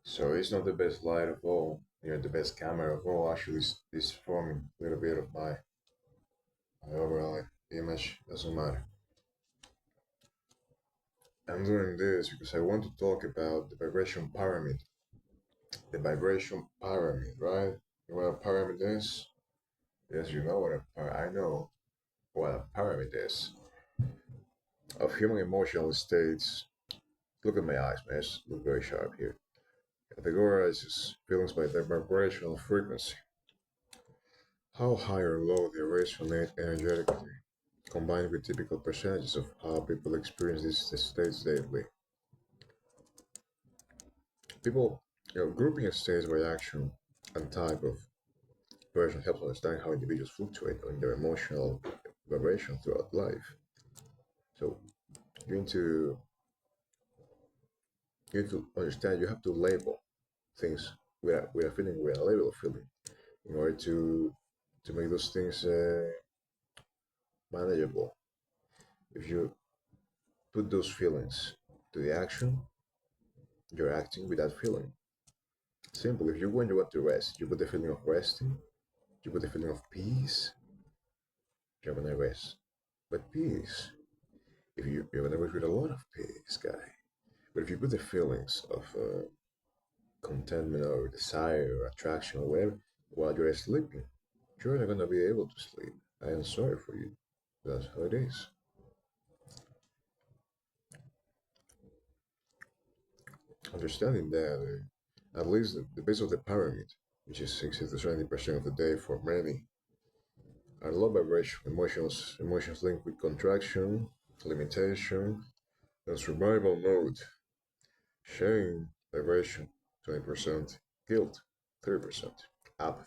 So it's not the best light of all, the best camera of all. Actually, it's forming a little bit of my overall image. Doesn't matter. I'm doing this because I want to talk about the vibration pyramid. The vibration pyramid, right? You know what a pyramid is? Yes, you know what I know what a pyramid is. Of human emotional states. Look at my eyes, man. It's look very sharp here. Categorizes feelings by their vibrational frequency. How high or low they resonate energetically, combined with typical percentages of how people experience these states daily. People, grouping states by action and type of version helps understand how individuals fluctuate in their emotional vibration throughout life. So you need to you need to understand you have to label things with a feeling, with a label of feeling, in order to make those things manageable. If you put those feelings to the action, you're acting with that feeling. Simple. If you when you want to rest, you put the feeling of resting, you put the feeling of peace, you're gonna rest. But peace, if you're gonna rest with a lot of peace, guy. But if you put the feelings of contentment or desire or attraction or whatever while you're sleeping, you're not gonna be able to sleep. I am sorry for you. That's how it is. Understanding that at least the base of the pyramid, which is 60 to 70% of the day for many, are low vibration emotions linked with contraction, limitation, and survival mode. Shame vibration 20%, guilt 30%, apathy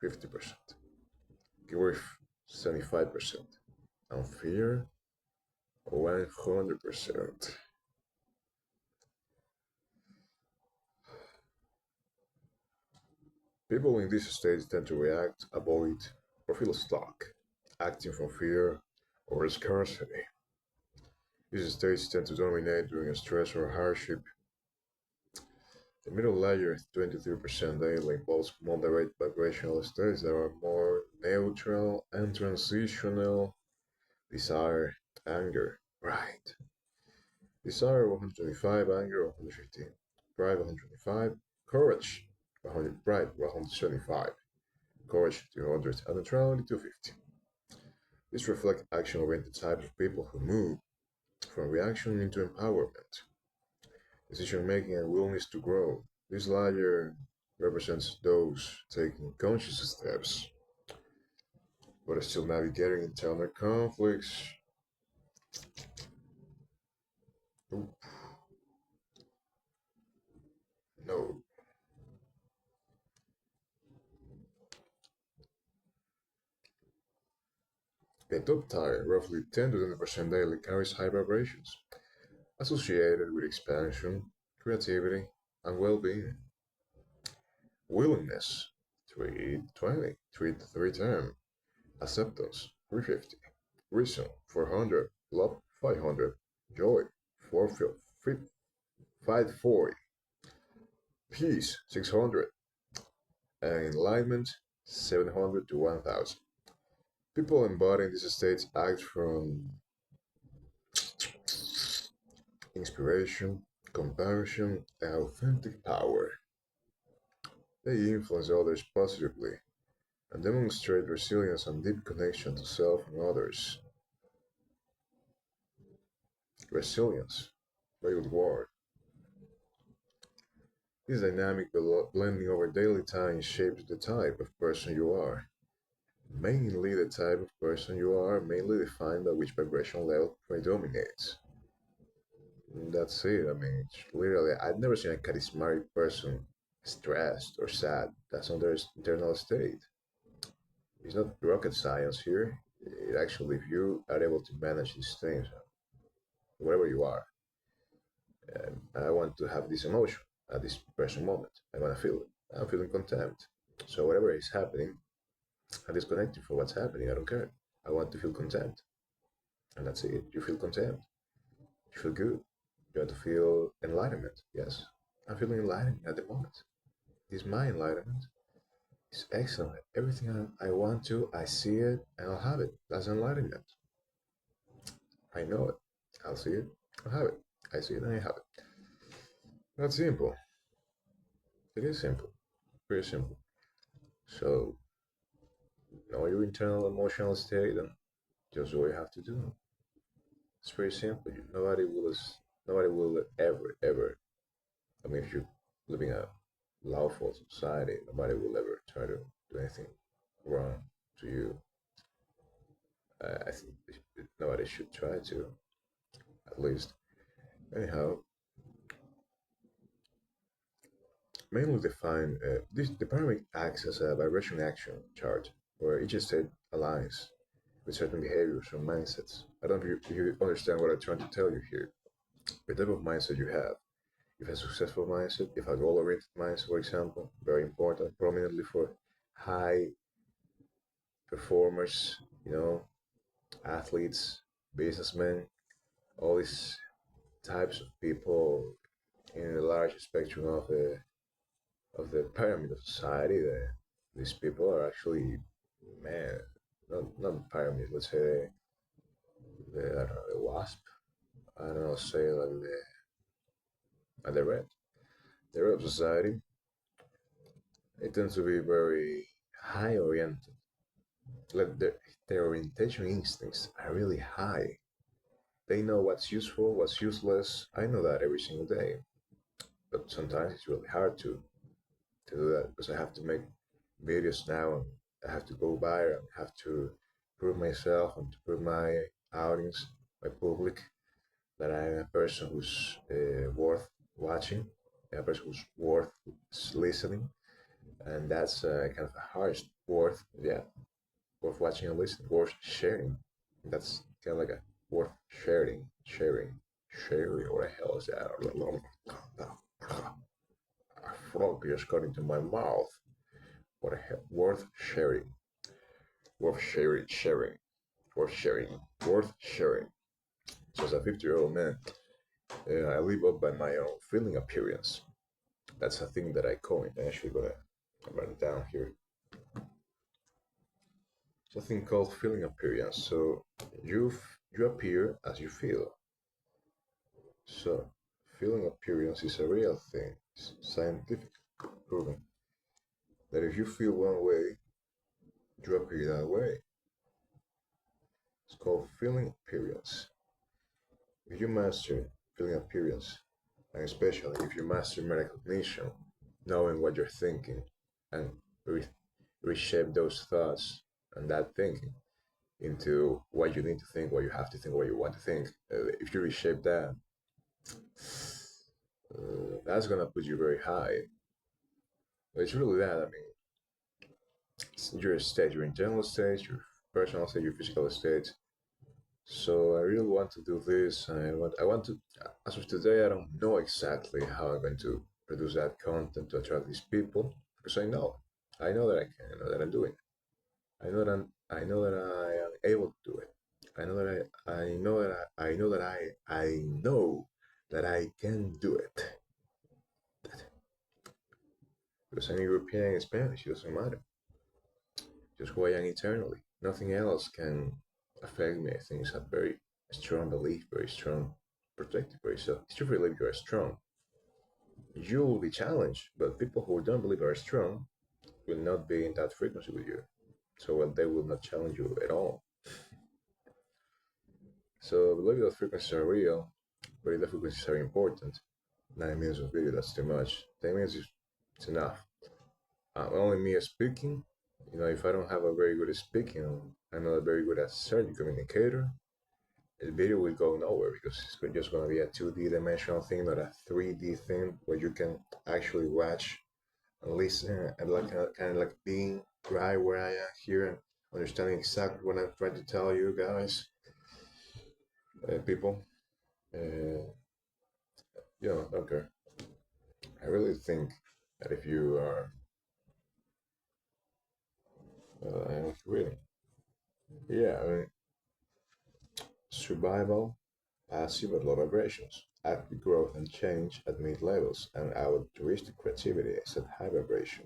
50%, grief 75%, and fear 100%. People in these states tend to react, avoid, or feel stuck, acting from fear or scarcity. These states tend to dominate during stress or hardship. The middle layer, 23% daily, involves moderate vibrational states that are more neutral and transitional. Desire, anger, right. Desire 125, anger 115, pride 125, courage 100, pride 175, courage 200, and neutrality 250. This reflects action-oriented types of people who move from reaction into empowerment, decision-making, and willingness to grow. This layer represents those taking conscious steps, but are still navigating internal conflicts. Oop, no. The top tier, roughly 10 to 20% daily, carries high vibrations associated with expansion, creativity, and well-being. Willingness, 320, 310. Acceptance, 350. Reason, 400. Love, 500. Joy, 540. Peace, 600. And enlightenment, 700 to 1000. People embodying these states act from inspiration, compassion, and authentic power. They influence others positively and demonstrate resilience and deep connection to self and others. Resilience, very good word. This dynamic blending over daily time shapes the type of person you are. Mainly the type of person you are, mainly defined by which vibration level predominates. That's it. I mean, it's literally, I've never seen a charismatic person stressed or sad. That's not their internal state. It's not rocket science here. It actually, if you are able to manage these things, wherever you are, I want to have this emotion at this present moment. I want to feel it. I'm feeling contempt. So whatever is happening, I'm disconnected from what's happening. I don't care. I want to feel contempt. And that's it. You feel contempt. You feel good. You want to feel enlightenment. Yes. I'm feeling enlightened at the moment. This my enlightenment is excellent. Everything I want to, I see it and I'll have it. That's enlightenment. I know it. I'll see it. I'll have it. I see it and I have it. That's simple. It is simple. Very simple. So know your internal emotional state and just do what you have to do. It's very simple. Nobody will ever. I mean, if you're living a lawful society, nobody will ever try to do anything wrong to you. I think nobody should try to, at least. Anyhow, mainly define the pyramid acts as a vibration action chart where each state aligns with certain behaviors or mindsets. I don't know if you understand what I'm trying to tell you here. The type of mindset you have. If a successful mindset, if a goal-oriented mindset, for example, very important, prominently for high performers, athletes, businessmen, all these types of people in a large spectrum of the pyramid of society. These people are actually, man, not pyramid. Let's say I don't know, the wasp. I don't know, say like the red. The red of society. It tends to be very high oriented. Like their orientation instincts are really high. They know what's useful, what's useless. I know that every single day. But sometimes it's really hard to do that because I have to make videos now and I have to go by and have to prove myself and to prove my audience, my public, that I'm a person who's worth watching, a person who's worth listening, and that's kind of a harsh worth, yeah, worth watching and listening, worth sharing. That's kind of like a worth sharing. What the hell is that? A frog just got into my mouth. What the hell? Worth sharing, worth sharing, worth sharing. So as a 50-year-old man, I live up by my own feeling appearance. That's a thing that I coined. I'm actually gonna write it down here. Something called feeling appearance. So you appear as you feel. So feeling appearance is a real thing. It's scientific proven that if you feel one way, you appear that way. It's called feeling appearance. If you master feeling appearance, and especially if you master metacognition, knowing what you're thinking, and reshape those thoughts and that thinking into what you need to think, what you have to think, what you want to think. If you reshape that, that's gonna put you very high. But it's really that. I mean, it's your state, your internal state, your personal state, your physical state. So I really want to do this. I want to. As of today, I don't know exactly how I'm going to produce that content to attract these people because I know that I can. I know that I'm doing it. I know that I am able to do it. I know that I know that I know that I know that I can do it. Because I'm European and Spanish, it doesn't matter. Just who I am eternally. Nothing else can affect me. I think it's a very strong belief, very strong protective, very so. If you believe you are strong, you will be challenged. But people who don't believe are strong will not be in that frequency with you. So they will not challenge you at all. So believe that frequencies are real, but the frequencies are important. 9 minutes of video, that's too much. 10 minutes is enough. Only me speaking, if I don't have a very good speaking, I'm not very good as certain communicator, the video will go nowhere because it's just going to be a 2D dimensional thing, not a 3D thing where you can actually watch and listen and like kind of like being right where I am here and understanding exactly what I'm trying to tell you guys, people. Uh, okay. I really think that if you are reading, yeah, I mean, survival, passive, and low vibrations. active growth and change at mid levels, and altruistic creativity is at high vibration.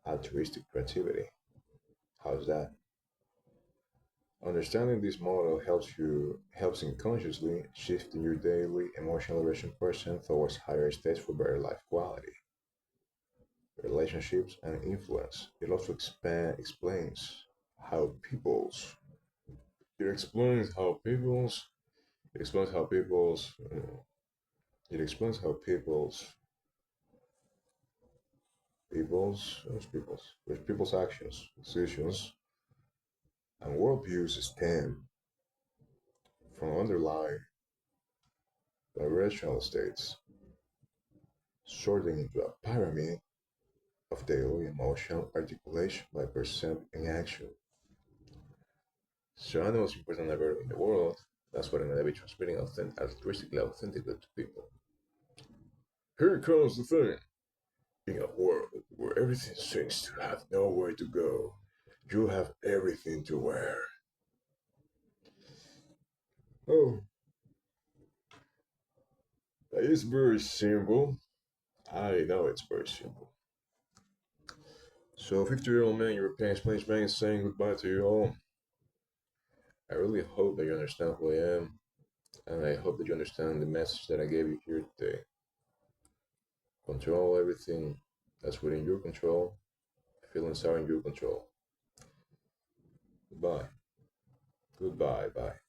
Altruistic creativity. How's that? Understanding this model helps in consciously shifting your daily emotional vibration person towards higher states for better life quality, relationships, and influence. It also explains how people's it explains how people's it explains how it explains how people's actions, decisions, and worldviews stem from underlying vibrational states, sorting into a pyramid of daily emotional articulation by percept and action. So I know it's important ever in the world. That's what I'm gonna be transmitting altruistically, authentically to people. Here comes the thing. In a world where everything seems to have nowhere to go, you have everything to wear. Oh, it's very simple. I know it's very simple. So, 50-year-old man, European Spanish man is saying goodbye to you all. I really hope that you understand who I am, and I hope that you understand the message that I gave you here today. Control everything that's within your control, feelings are in your control. Goodbye. Goodbye. Bye.